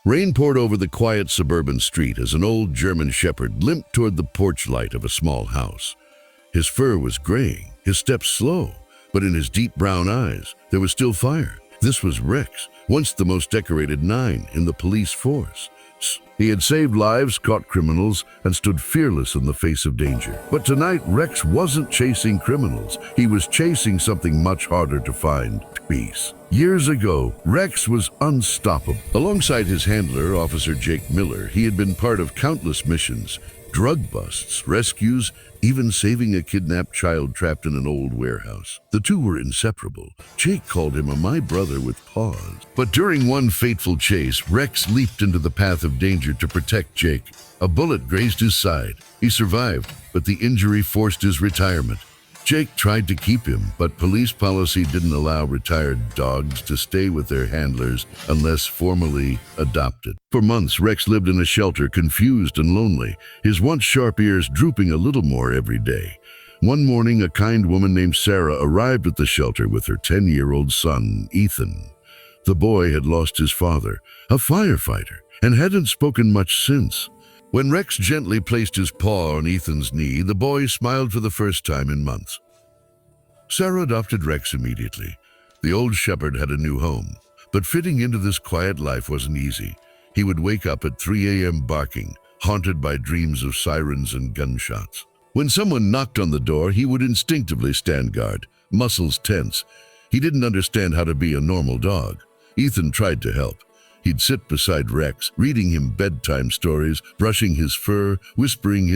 Rain poured over the quiet suburban street as an old German shepherd limped toward the porch light of a small house. His fur was graying, his steps slow, but in his deep brown eyes there was still fire. This was Rex, once the most decorated 9 in the police force. He had saved lives, caught criminals, and stood fearless in the face of danger. But tonight, Rex wasn't chasing criminals. He was chasing something much harder to find: peace. Years ago, Rex was unstoppable. Alongside his handler, Officer Jake Miller, he had been part of countless missions: drug busts, rescues, even saving a kidnapped child trapped in an old warehouse. The two were inseparable. Jake called him a "my brother" with paws. But during one fateful chase, Rex leaped into the path of danger to protect Jake. A bullet grazed his side. He survived, but the injury forced his retirement. Jake tried to keep him, but police policy didn't allow retired dogs to stay with their handlers unless formally adopted. For months, Rex lived in a shelter, confused and lonely, his once sharp ears drooping a little more every day. One morning, a kind woman named Sarah arrived at the shelter with her 10-year-old son, Ethan. The boy had lost his father, a firefighter, and hadn't spoken much since. When Rex gently placed his paw on Ethan's knee, the boy smiled for the first time in months. Sarah adopted Rex immediately. The old shepherd had a new home, but fitting into this quiet life wasn't easy. He would wake up at 3 a.m. barking, haunted by dreams of sirens and gunshots. When someone knocked on the door, he would instinctively stand guard, muscles tense. He didn't understand how to be a normal dog. Ethan tried to help. He'd sit beside Rex, reading him bedtime stories, brushing his fur, whispering,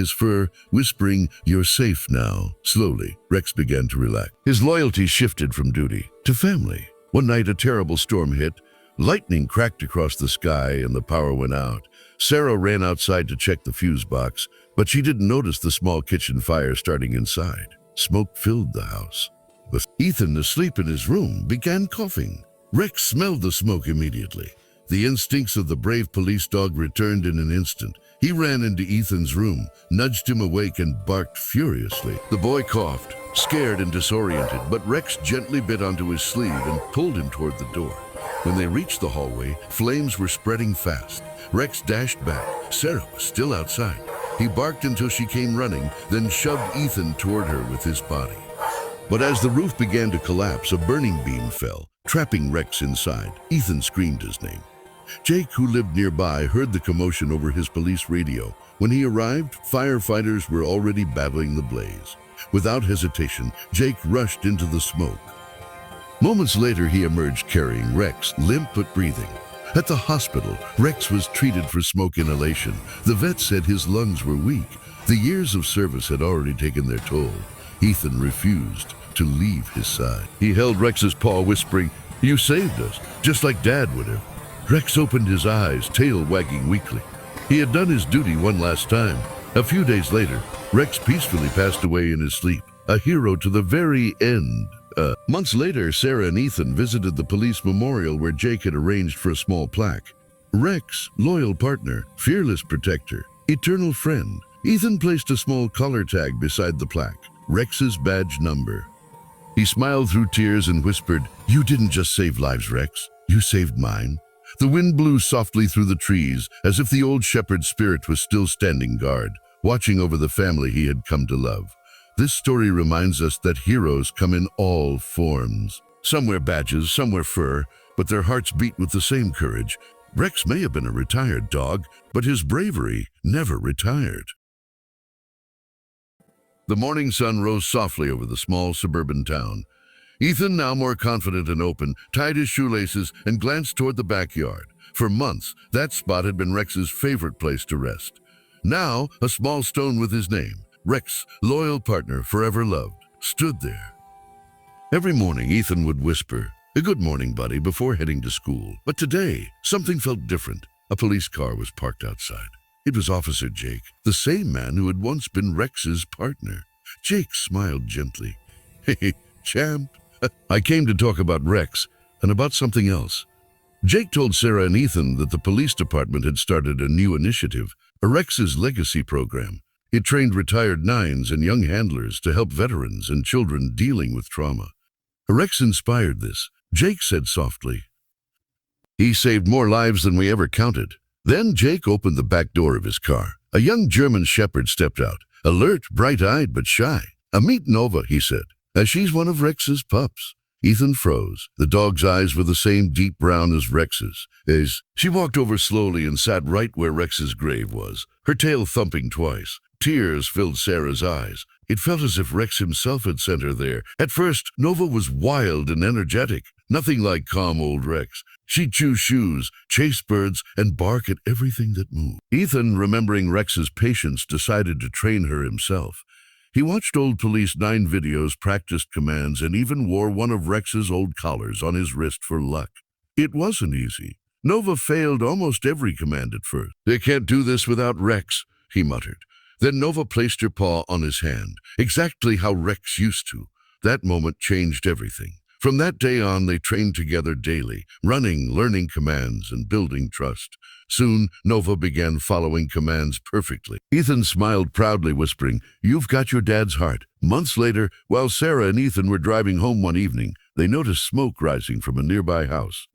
"You're safe now." Slowly, Rex began to relax. His loyalty shifted from duty to family. One night, a terrible storm hit. Lightning cracked across the sky and the power went out. Sarah ran outside to check the fuse box, but she didn't notice the small kitchen fire starting inside. Smoke filled the house. With Ethan asleep in his room, began coughing. Rex smelled the smoke immediately. The instincts of the brave police dog returned in an instant. He ran into Ethan's room, nudged him awake, and barked furiously. The boy coughed, scared and disoriented, but Rex gently bit onto his sleeve and pulled him toward the door. When they reached the hallway, flames were spreading fast. Rex dashed back. Sarah was still outside. He barked until she came running, then shoved Ethan toward her with his body. But as the roof began to collapse, a burning beam fell, trapping Rex inside. Ethan screamed his name. Jake, who lived nearby, heard the commotion over his police radio. When he arrived, firefighters were already battling the blaze. Without hesitation, Jake rushed into the smoke. Moments later, he emerged carrying Rex, limp but breathing. At the hospital, Rex was treated for smoke inhalation. The vet said his lungs were weak. The years of service had already taken their toll. Ethan refused to leave his side. He held Rex's paw, whispering, "You saved us," just like Dad would have. Rex opened his eyes, tail wagging weakly. He had done his duty one last time. A few days later, Rex peacefully passed away in his sleep, a hero to the very end. Months later, Sarah and Ethan visited the police memorial where Jake had arranged for a small plaque. Rex, loyal partner, fearless protector, eternal friend. Ethan placed a small collar tag beside the plaque, Rex's badge number. He smiled through tears and whispered, "You didn't just save lives, Rex. You saved mine." The wind blew softly through the trees, as if the old shepherd's spirit was still standing guard, watching over the family he had come to love. This story reminds us that heroes come in all forms. Some wear badges, some wear fur, but their hearts beat with the same courage. Rex may have been a retired dog, but his bravery never retired. The morning sun rose softly over the small suburban town. Ethan, now more confident and open, tied his shoelaces and glanced toward the backyard. For months, that spot had been Rex's favorite place to rest. Now, a small stone with his name, Rex, loyal partner, forever loved, stood there. Every morning, Ethan would whisper, "A good morning, buddy," before heading to school. But today, something felt different. A police car was parked outside. It was Officer Jake, the same man who had once been Rex's partner. Jake smiled gently. "Hey, champ. I came to talk about Rex and about something else." Jake told Sarah and Ethan that the police department had started a new initiative, a Rex's Legacy program. It trained retired 9s and young handlers to help veterans and children dealing with trauma. Rex inspired this. Jake said softly, He saved more lives than we ever counted. Then Jake opened the back door of his car. A young German shepherd stepped out, alert, bright-eyed, but shy. Meet Nova, he said, as she's one of Rex's pups. Ethan froze. The dog's eyes were the same deep brown as Rex's. She walked over slowly and sat right where Rex's grave was, her tail thumping twice. Tears filled Sarah's eyes. It felt as if Rex himself had sent her there. At first, Nova was wild and energetic, nothing like calm old Rex. She'd chew shoes, chase birds, and bark at everything that moved. Ethan, remembering Rex's patience, decided to train her himself. He watched old Police 9 videos, practiced commands, and even wore one of Rex's old collars on his wrist for luck. It wasn't easy. Nova failed almost every command at first. "They can't do this without Rex," he muttered. Then Nova placed her paw on his hand, exactly how Rex used to. That moment changed everything. From that day on, they trained together daily, running, learning commands, and building trust. Soon, Nova began following commands perfectly. Ethan smiled proudly, whispering, "You've got your dad's heart." Months later, while Sarah and Ethan were driving home one evening, they noticed smoke rising from a nearby house.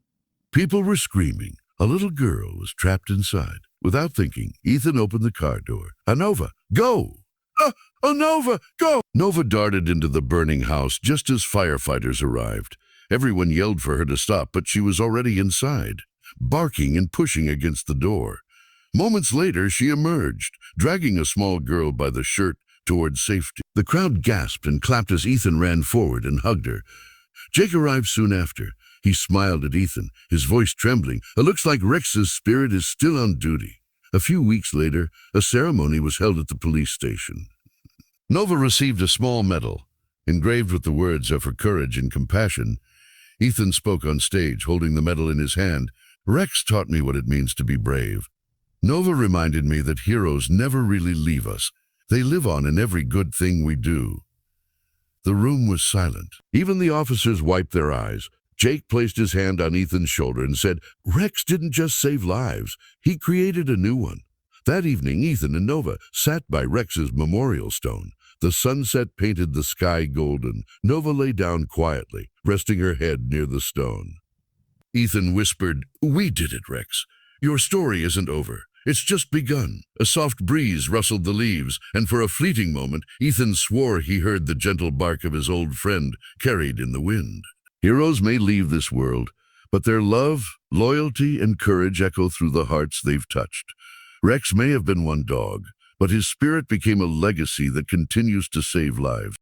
People were screaming. A little girl was trapped inside. Without thinking, Ethan opened the car door. "Nova, go!" Nova, go!" Nova darted into the burning house just as firefighters arrived. Everyone yelled for her to stop, but she was already inside, barking and pushing against the door. Moments later, she emerged, dragging a small girl by the shirt towards safety. The crowd gasped and clapped as Ethan ran forward and hugged her. Jake arrived soon after. He smiled at Ethan, his voice trembling. "It looks like Rex's spirit is still on duty." A few weeks later, a ceremony was held at the police station. Nova received a small medal, engraved with the words of her courage and compassion. Ethan spoke on stage, holding the medal in his hand. "Rex taught me what it means to be brave. Nova reminded me that heroes never really leave us. They live on in every good thing we do." The room was silent. Even the officers wiped their eyes. Jake placed his hand on Ethan's shoulder and said, "Rex didn't just save lives, he created a new one." That evening, Ethan and Nova sat by Rex's memorial stone. The sunset painted the sky golden. Nova lay down quietly, resting her head near the stone. Ethan whispered, "We did it, Rex. Your story isn't over. It's just begun." A soft breeze rustled the leaves, and for a fleeting moment, Ethan swore he heard the gentle bark of his old friend carried in the wind. Heroes may leave this world, but their love, loyalty, and courage echo through the hearts they've touched. Rex may have been one dog, but his spirit became a legacy that continues to save lives.